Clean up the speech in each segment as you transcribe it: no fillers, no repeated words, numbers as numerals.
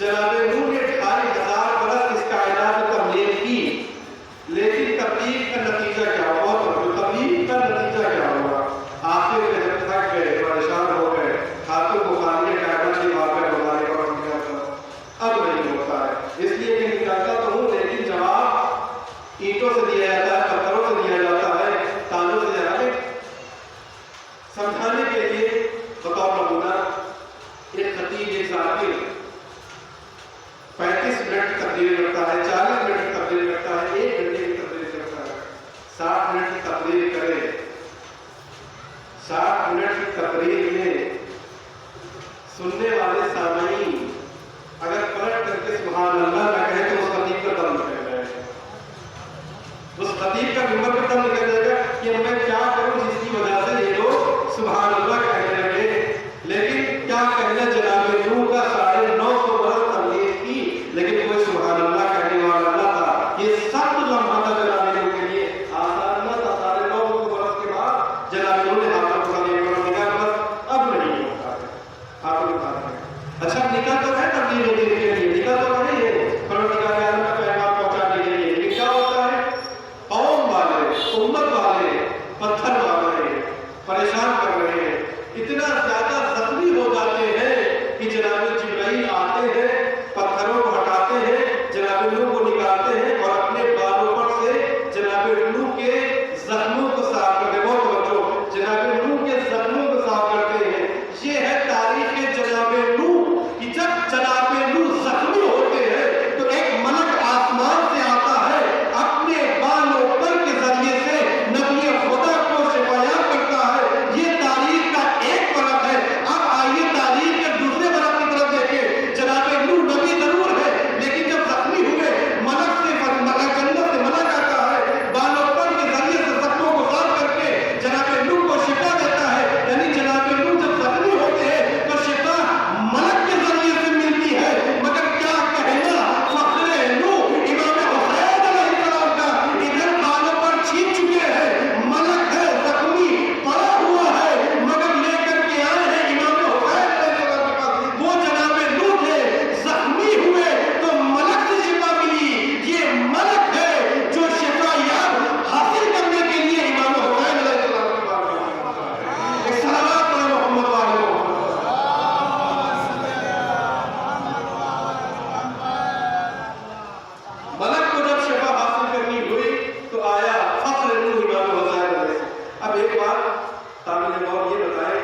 جناب نوح نے 2500 برس اس کائنات میں تبلیغ کی، لیکن تبلیغ کا نتیجہ کیا ہوا؟ تبلیغ کا نتیجہ کیا ہوا؟ آخر میں جب تھک گئے، پریشان ہو گئے، ہاتھوں کو خالی کائنات کی بات کر بتانے پر ہم کیا تھا، اب نہیں ہوتا ہے، اس لیے کہ نکالتا تو ہوں، لیکن جواب اینٹوں سے دیا جاتا ہے، پتھروں سے دیا جاتا ہے، تانوں سے دیا جاتا ہے۔ سمجھانے کے لیے بطور نمونہ ایک خطیب، ایک ذاکر 35 منٹ کی تقریر کرتا ہے، 40 منٹ کی تقریر کرتا ہے، 1 گھنٹے کی تقریر کرتا ہے، 60 منٹ کی تقریر کرے، 60 منٹ کی تقریر میں سننے والے سامعین اگر پلٹ کر کے سبحان اللہ نہ کہے تو اس خطیب کا دم نکل جائے گا، اس خطیب کا ممبر کا دم نکل جائے گا کہ میں کیا کروں جس کی وجہ سے یہ لوگ سبحان اللہ کہنے لگے۔ لیکن کیا کہنا جناب نوح کا 950 برس تبلیغ کی، لیکن کوئی سبحان اللہ کہنے والا نہ تھا۔ یہ سخت لمحہ تھا جناب نوح کے لیے، آسان نہ تھا۔ 950 برس کے بعد جناب نوح نے ہاتھ اٹھا دیا، بس اب نہیں ہوتا ہے، ہاتھ اٹھا دیا۔ اچھا نکاح تو ہے تبلیغ کے لیے، نکاح تو ہے یہ پروردگار عالم کا پیغام پہنچانے کے لیے، لیکن کیا ہوتا ہے؟ قوم والے، امت والے پتھر مار رہے ہیں، پریشان کر رہے ہیں، اتنا زیادہ زخمی ہو جاتے ہیں کہ جناب جبرائیل آتے ہیں، پتھروں کو ہٹاتے ہیں، جناب نوح کو نکالتے ہیں اور اپنے بالوں پر سے جناب نوح کے زخموں کو صاف کرتے ہیں۔ بہت توجہ، جناب نوح کے زخموں کو صاف کرتے ہیں۔ یہ ہے تاریخ جناب نوح کہ جب جناب نوح زخمی ہوتے ہیں تو ایک ملک آسمان سے آتا ہے، اپنے بالوں پر کے ذریعے سے نبی خدا کو شفایاب کرتا ہے۔ یہ تاریخ کا ایک برق ہے۔ اب آئیے تاریخ کے دوسرے برق کی طرف دیکھیں۔ جناب نوح نبی ضرور ہے، لیکن جب زخمی ہوئے ملک سے جنت سے ملک آتا ہے، بالوں پر کے ذریعے سے زخموں کو صاف کر کے جناب نوح کو شفا دیتا ہے۔ یعنی جناب نوح جب زخمی ہوتے ہیں تو شفا ملک کے ذریعے سے ملتی ہے۔ مگر کیا کہنا فخر نوح امام حسین علیہ السلام کا، ادھر بالوں پر چھین چکے ہیں، ملک ہے زخمی پڑا ہوا ہے، مگر لے کر کے آئے ہیں امام حسین علیہ السلام کے پاس۔ وہ جناب نوح تھے، زخمی ہوئے تو ملک سے شفا ملی۔ یہ ملک ہے جو شفا یاب حاصل کرنے کے لیے امام حسین علیہ السلام کے پاس گیا۔ ایک صلوات پڑھیں محمد والے محمد۔ ملک کو جب شفا حاصل کرنی ہوئی تو آیا فخر نوح امام حسین علیہ السلام۔ اب ایک بات قابل غور یہ بتائیں،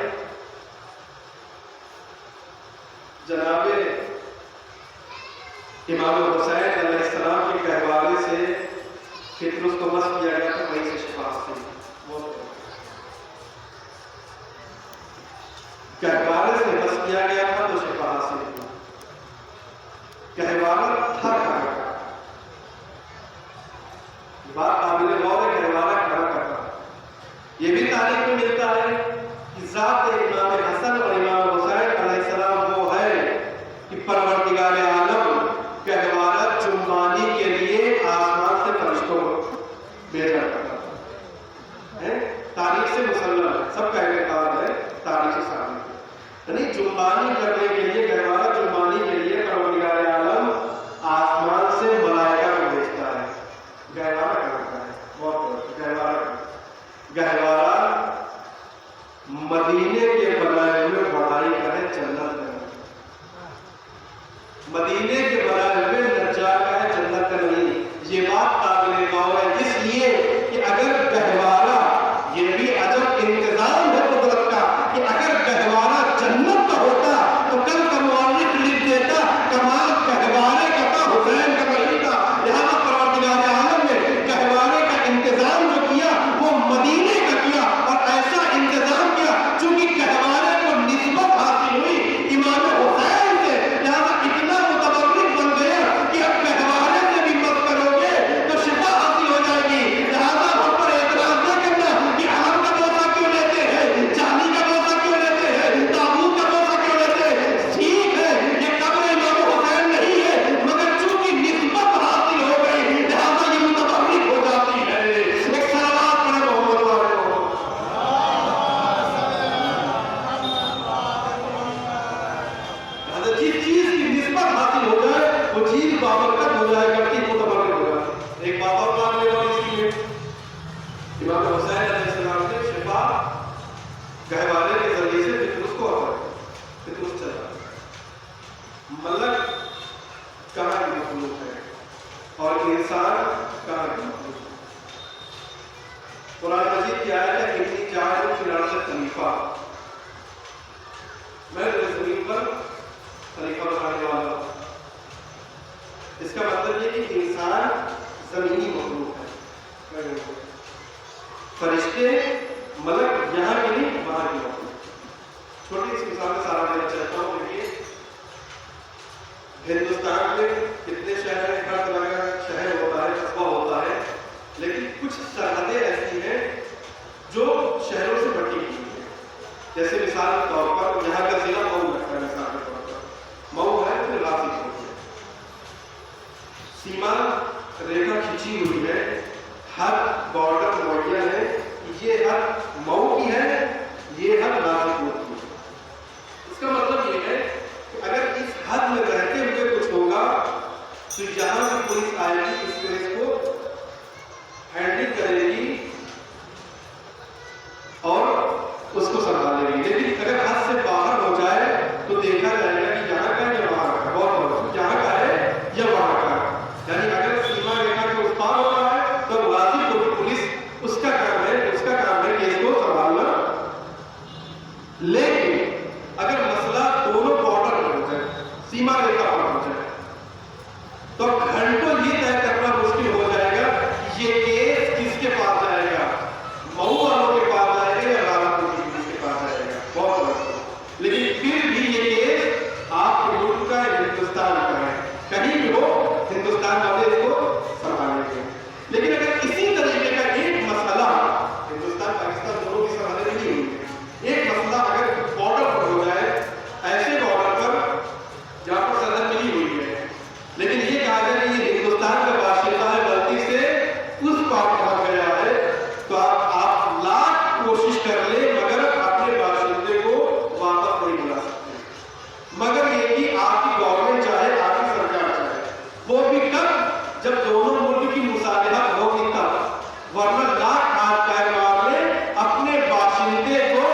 جناب امام حسین علیہ السلام کے گہوارے سے فطر اس کو مس کیا گیا تو وہیں سے شفا حاصل ہوئی۔ گہوارے سے مس کیا گیا تھا تو شفا حاصل ہوئی۔ گہوارہ تھا کہاں کا؟ بات قابل غور ہے، گہوارہ کہاں کا تھا؟ یہ بھی تاریخ میں ملتا ہے کہ ذات امام حسن اور امام حسین علیہ السلام وہ ہے کہ پروردگار عالم گہوارہ چمانی کے لیے آسمان سے فرشتوں کو بھیجا کرتا تھا۔ تاریخ سے مسلم ہے، سب پہلے کار ہے تاریخ سے ثابت ہے، یعنی چمانی کرنے کے لیے، گہوارہ چمانی کے لیے پروردگار عالم آسمان سے ملائکہ کو بھیجتا ہے۔ گہوارہ کرتا ہے، بہت گہوارہ مدینے کے بنائے ہوئے بڑھائی کا ہے، جنت کا ہے۔ مدینے کے بنائے ہوئے نجار کا ہے، جنت کا نہیں۔ یہ بات قابل غور ہے، اس لیے کہ اگر گہوارہ، یہ بھی عجب انتظام ہے قدرت کا، کہ اگر گہوارہ جنت کا ہوتا تو کل کا مؤرخ لکھ دیتا کمال گہوارے کا تھا، حسین کا نہیں تھا۔ لہٰذا پروردگار عالم نے گہوارے کا انتظام جو کیا وہ مدینے کا کیا، اور ایسا انتظام کیا چونکہ گہوارے کو نسبت حاصل ہوئی امام حسین سے، لہٰذا اتنا متبرک بن گیا کہ اب گہوارے سے بھی مت کرو گے تو شفا حاصل ہو جائے گی۔ لہٰذا ہم پر مخلوق ہے اور انسان کہاں کی مخلوق ہے؟ قرآن مجید کی آیت ہے انی جاعل فی الارض خلیفہ، میں زمین پر خلیفہ بنانے والا ہوں۔ اس کا مطلب یہ کہ انسان زمینی مخلوق ہے، فرشتے ملک یہاں کے نہیں وہاں کے مخلوق۔ چھوٹی سی مثال میں سارا دینا چاہتا ہوں، دیکھیے ہندوستان میں کتنے شہر ہیں، ہر طرح کا شہر ہوتا ہے، قصبہ ہوتا ہے، لیکن کچھ سرحدیں ایسی ہیں جو شہروں سے بٹی ہوئی ہیں۔ جیسے مثال کے طور پر یہاں کا ضلع مئو لگتا ہے، مثال کے طور پر مئو ہے پھر راسک ہوتی ہے، سیما ریکھا کھینچی ہوئی ہے، ہر بارڈر معین ہے، یہ حد مئو کی ہے، یہ حد راسک ہوتی ہے۔ اس کا مطلب یہ ہے کہ اگر اس حد میں رہتے ہوئے کچھ ہوگا تو یہاں کی پولیس آئے گی، اس کیس کو ہینڈل کرے گی اور اس کو سنبھالے گی۔ لیکن اگر حد سے باہر ہو جائے تو دیکھا جائے گا کہ یہاں کا یا وہاں کا، بہت یہاں کا ہے یا وہاں کا ہے۔ یعنی اگر سیما ریکھا کے اس پار ہو رہا ہے تو واضح کو پولیس اس کا کام ہے کیس کو سنبھالنا۔ لیکن اگر مسئلہ دونوں بارڈر پر ہو جائے، سیما ریکھا پر ہو جائے، تو گھنٹوں یہ طے کرنا مشکل ہو جائے گا یہ کیس کس کے پاس جائے گا، مئو والوں کے پاس جائے گا یا راولپور کی پولیس کے پاس جائے گا، بہت بڑا۔ لیکن پھر بھی یہ کیس آپ کے ملک کا ہندوستان کا ہے، کہیں بھی ہو ہندوستان والے اس کو سنبھالیں گے۔ لیکن اگر اسی طریقے کا ایک مسئلہ ہندوستان پاکستان دونوں کی سرحدیں نہیں ہوئی ہیں، ایک مسئلہ اگر بارڈر پر ہو جائے، ایسے بارڈر پر جہاں پر سرحد ملی ہوئی ہے، لیکن یہ کہا جائے کہ یہ ہندوستان کا باشندہ ہے، غلطی سے اس پار پہنچ گیا ہے، تو آپ لاکھ کوشش کر لیں مگر اپنے باشندے کو واپس نہیں بلا سکتے، مگر یہ کہ آپ کی گورنمنٹ چاہے، آپ کی سرکار چاہے، وہ بھی کب جب دونوں ملک کی مصالحت ہوگی تب، ورنہ لاکھ ہاتھ پیر مار لیں اپنے باشندے کو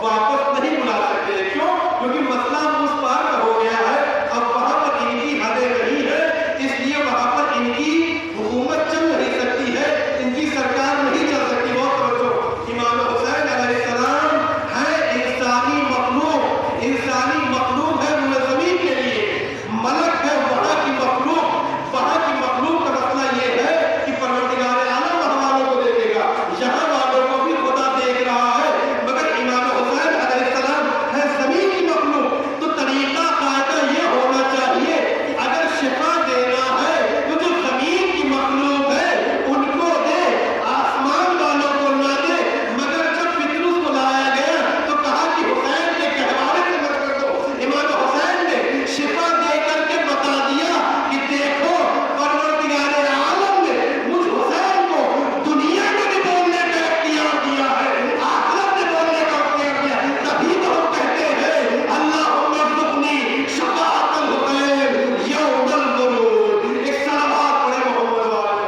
واپس نہیں بلا سکتے۔ کیوں؟ کیونکہ مسئلہ اس پار کا ہو گیا ہے، اب وہاں پر ان کی حدیں نہیں ہے، اس لیے وہاں پر ان کی حکومت چل نہیں سکتی ہے، ان کی سرکار نہیں چل سکتی۔ بہت توجہ، امام حسین علیہ السلام ہے انسانی مخلوق، انسانی مخلوق ہے روئے زمین کے لیے، ملک ہے وہاں کی مخلوق، وہاں کی مخلوق کا مسئلہ یہ ہے کہ پروردگار عالم وہاں والوں کو دیکھے گا، یہاں والوں کو بھی خدا دیکھ رہا ہے، مگر امام حسین علیہ السلام ہے زمین کی مخلوق۔ تو طریقہ قاعدہ یہ ہونا چاہیے کہ اگر شفا دینا ہے تو جو زمین کی مخلوق ہے ان کو دے، آسمان والوں کو نہ دے۔ مگر جب پطرس کو لایا گیا تو کہا کہ حسین کے گہوارے سے مت کر دو۔ امام حسین نے شفا دے کر کے بتا دیا کہ دیکھو پروردگار عالم نے مجھ حسین کو دنیا میں بھی بولنے کا اختیار دیا ہے، آخرت میں بولنے کا اختیار دیا ہے۔ تبھی تو ہم کہتے ہیں اللہم ارزقنی شفاعت الحسین یوم الخلود۔ ایک صلوات پڑھے محمد والے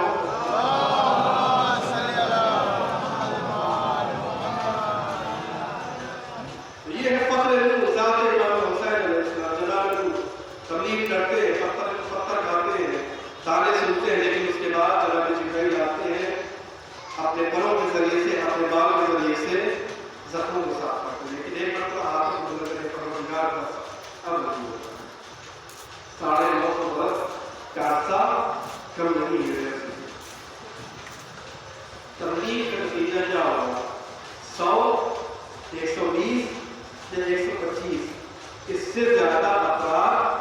یہ ہے فخر ذات امام حسین علیہ السلام۔ جناب تبلیغ کرتے ہیں، پتھر کھاتے ہیں، تانے سنتے ہیں، لیکن اس کے بعد جناب جبرائیل آتے ہیں، اپنے پروں کے ذریعے سے، اپنے بال کے ذریعے سے زخموں کو صاف کرتے ہیں۔ لیکن ایک مرتبہ ہاتھ سے گزرتے ہیں پروردگار کا اب نہیں ہوتا، 950 برس کا عرصہ کم نہیں ہے۔ تبلیغ کا نتیجہ کیا ہوگا؟ 100، 120 یا 125 اس سے زیادہ افراد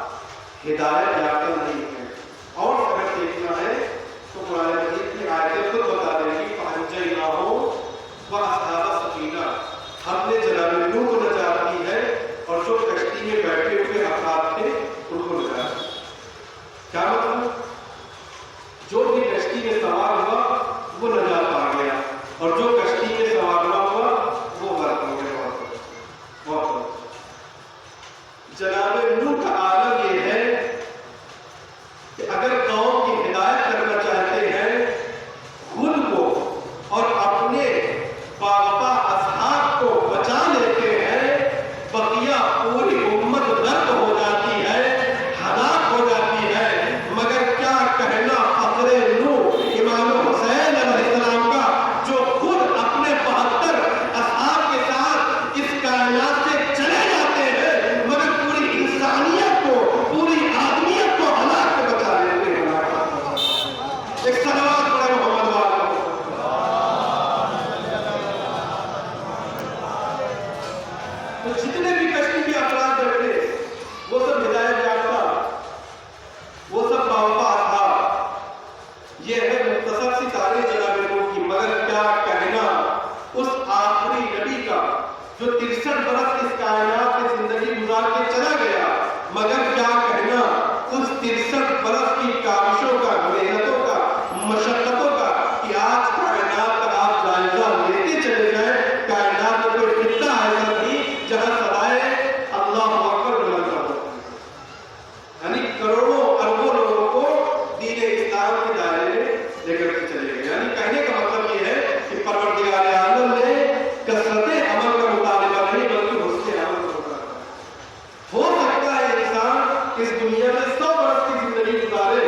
ہدایت یافتہ نہیں ہیں۔ اور اگر دیکھنا ہے تو قرآن مجید کی آیتیں خود بتا رہی ہیں فَأَنجَيْنَاهُ وَأَصْحَابَ السَّفِينَةِ، ہم نے جناب نوح کو نجات دی ہے اور جو کشتی میں بیٹھے ہوئے افراد تھے ان کو نجات دی۔ کیا مطلب؟ جو بھی کشتی میں سوار ہوا وہ نجات پا گیا، اور جو کشتی میں سوار نہ ہوا وہ غرق ہو گیا۔ بہت جناب نوح کا عالم یہ ہے دنیا میں 100 برس کی زندگی گزارے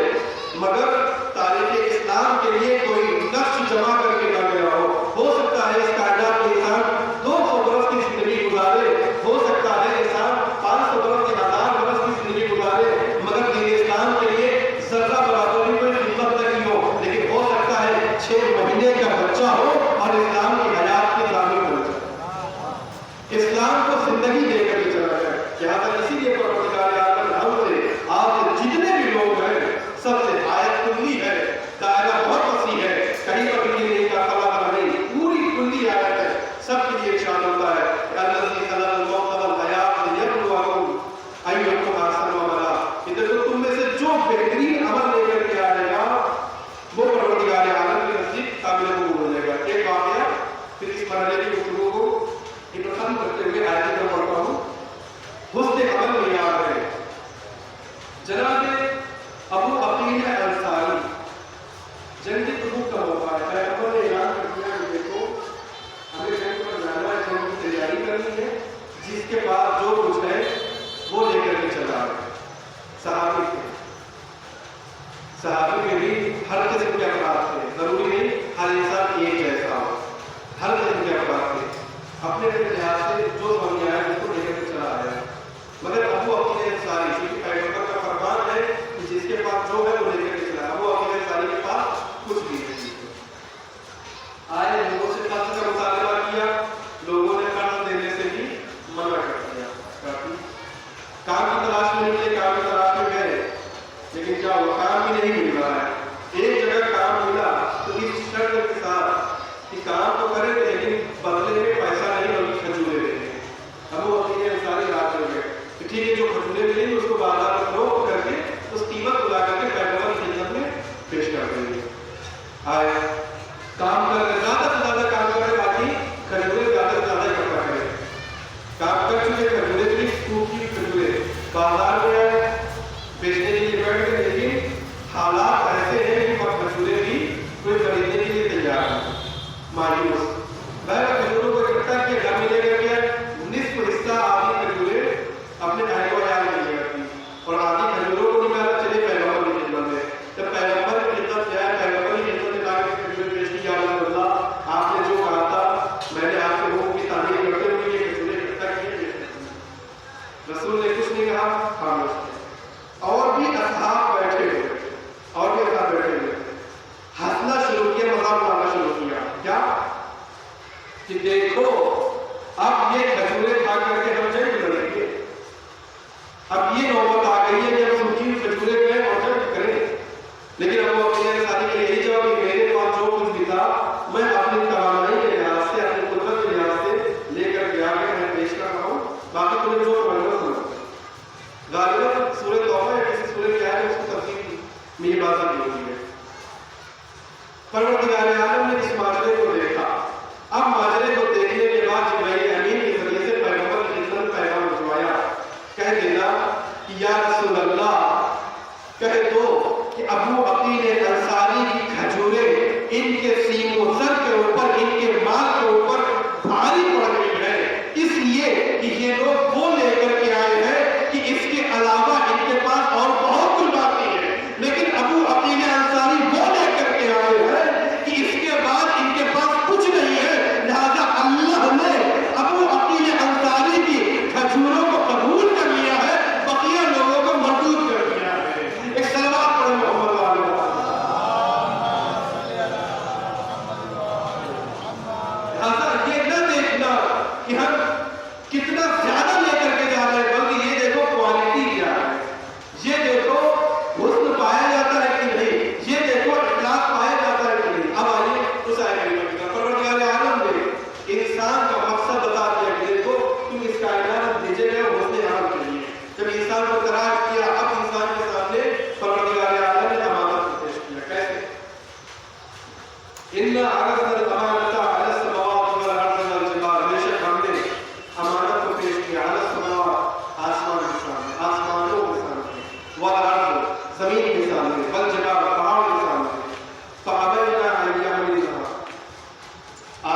مگر تاریخ اسلام کے لیے کوئی نقش جمع کر کے نہ گیا ہو سکتا ہے اس کائنات میں انسان 200 برس کی زندگی گزارے، ہو سکتا ہے انسان 500 برس کی 1000 برس کی زندگی گزارے مگر دین اسلام کے لیے ذرہ برابر بھی کوئی خدمت نہ کی ہو، لیکن ہو سکتا ہے 6 مہینے کا بچہ ہو اور اسلام کی حیات کی تعمیر ہو جائے، اسلام کو زندگی دے کر کے چلا جائے۔ لہٰذا اسی لیے پروردگار عالم ہم سے آج جتنے بھی لوگ ہیں سب سے آیت کلی ہے، دائرہ بہت وسیع ہے، کہیں پر بھی نہیں کا خلا نہیں، پوری کلی آیت ہے، سب کے لیے ارشاد ہوتا ہے کہ الذی خلق الموت والحیات لیبلوکم ایکم احسن عملا، کہ دیکھو تم میں سے جو بہترین عمل لے کر کے آئے گا وہ پروردگار عالم کے نزدیک قابل قبول ہو جائے گا۔ ایک واقعہ پھر اس مرحلے کی گفتگو کو ختم کرتے ہوئے آیت میں پڑھتا ہوں۔ حسن عمل میں یاد ہے جناب ابو عقیل انصاری، جنگ تبوک کا موقع ہے، پیغمبر نے اعلان کر دیا کہ دیکھو ہمیں جنگ پر جانا ہے، جنگ کی تیاری کرنی ہے، جس کے بعد جو کچھ ہے وہ لے کر کے چلا ہے۔ صحابی تھے، صحابی میں بھی ہر قسم کے افراد تھے، ضروری نہیں ہر انسان ایک جیسا ہو، ہر قسم کے افراد تھے، اپنے اپنے لحاظ سے جو سمجھ آیا اس کو لے کر کے چلا آیا۔ مگر ابو عقیل انصاری کیونکہ پیغمبر کا فرمان ہے کہ جس کے پاس جو ہے وہ لے کر کے چلا، ابو عقیل انصاری کے پاس کچھ بھی نہیں آئے، لوگوں سے قرض کا مطالبہ کیا، لوگوں نے قرض دینے سے بھی منع کر دیا، کام کی تلاش میں نکلے، کام کی تلاش میں گئے، لیکن کیا ہوا، کام بھی نہیں مل رہا ہے۔ ایک جگہ کام ملا تو اس شرط کے ساتھ کہ کام تو کرے لیکن بدلے میں پیسہ نہیں بلکہ کھجورے دیتے ہیں۔ ابو عقیل انصاری رات میں گئے کہ ٹھیک ہے جو کھجورے ملیں گے اس کو بازار میں فروخت کر کے اس قیمت بلا کر کے پیغمبر کی خدمت میں پیش کر دیں گے۔ آئے کام کر رہے، زیادہ سے زیادہ کام کر رہے تاکہ کھجورے زیادہ سے زیادہ اکٹھا کریں، کام کر چکے کھجورے بھی ٹوٹی کھجورے بازار میں آئے بیچنے کے لیے بیٹھ گئے، لیکن حالات ایسے ہیں کہ وہ کھجورے بھی کوئی خریدنے کے لیے تیار نہیں، مایوس بہر کھجوروں کو اکٹھا کیا، گھر میں لے کر گیا، نصف حصہ آدھی کھجورے اپنے اہل و عیال میں لے کر دی اور آدھی کھجوروں کو نکالا، چلے پیغمبر کی خدمت میں۔ جب پیغمبر کی خدمت میں آئے، پیغمبر کی خدمت میں لا کے کھجورے پیش کی، یا رسول اللہ آپ نے جو کہا تھا میں نے آپ کے حکم کی تعمیر کرتے ہوئے یہ کھجورے اکٹھا کیے۔ رسول نے کچھ نہیں کہا، خاموش تھے۔ اور بھی اصحاب بیٹھے ہوئے، اور بھی اصحاب بیٹھے ہوئے، ہنسنا شروع کیا، مذاق اڑانا شروع کیا، کیا کہ دیکھو اب یہ کھجورے کھا کر کے ہم جنگ لڑیں گے، اب یہ نوبت آ گئی ہے کہ ہم سمجھیں کھجورے گئے اور جنگ کریں، لیکن ابو عقیل انصاری کے یہی جواب کہ میرے پاس جو کچھ بھی تھا میں اپنی توانائی کے لحاظ سے، اپنی قدرت کے لحاظ سے لے کر کے آ کے میں پیش کر رہا ہوں، باقی تمہیں جو پڑھنا سنو۔ غالباً سورہ توبہ یا کسی سورہ کی آیت میں اس کو تفصیل میری بات کی ہوئی ہے۔ پروردگار عالم نے اس معجزے کو دیکھا، اب معجزے کو دیکھنے کے بعد جبرائیل امین کے ذریعے سے پیغمبر کی خدمت میں پیغام بھجوایا، کہہ دینا کہ یا رسول اللہ کہہ دو کہ ابو عقیل انصاری کی کھجوریں ان کے سین و سر کے اوپر، ان کے مال کے اوپر بھاری پڑ گئی ہے، اس لیے کہ یہ لوگ وہ لے کر کے آئے ہیں کہ اس کے علاوہ ان کے پاس اور بہت کچھ باقی ہے، لیکن ابو عقیل انصاری وہ لے کر کے آئے ہیں کہ اس کے بعد ان کے پاس کچھ نہیں ہے، لہذا اللہ نے ابو عقیل انصاری کی کھجوروں کو قبول کر لیا ہے، بقیہ لوگوں کو مردود کر دیا ہے۔ ایک صلوات پڑھیں محمد والے لہذا یہ نہ دیکھنا کہ ہم کتنا زیادہ لے کر کے جا رہے ہیں، بلکہ یہ دیکھو کوالٹی کیا ہے، یہ دیکھو حسن پایا جاتا ہے کہ نہیں، یہ دیکھو اخلاق پایا جاتا ہے کہ نہیں۔ اب آئیے اس آئے گا پروردگار عالم نے انسان کا مقصد بتا دیا کہ دیکھو تم اس کائنات بھیجے گئے حسن عام کے لیے۔ جب انسان کو تلاش کیا، اب انسان کے سامنے پروردگار عالم نے امانت کو پیش کیا، کیسے؟ اِنَّا عَرَضْنَا الْأَمَانَةَ عَلَى السَّمَاوَاتِ وَالْأَرْضِ وَالْجِبَالِ، بے شک ہم نے امانت کو پیش کیا، عَلَى السَّمَاوَاتِ آسمان کے سامنے، آسمانوں کے سامنے، وَالْأَرْضِ زمین کے سامنے، وَالْجِبَالِ پہاڑ کے سامنے، فَأَبَيْنَا أَن يَحْمِلْنَهَا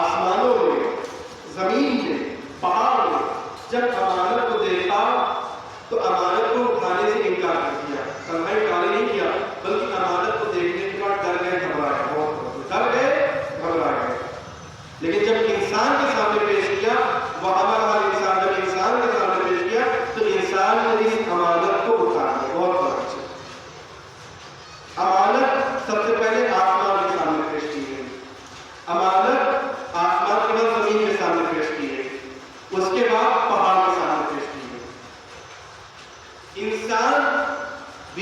آسمانوں میں، زمین میں، پہاڑ میں جب امانت کو دیکھا تو امانت کو اٹھانے سے انکار کر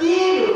3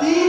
3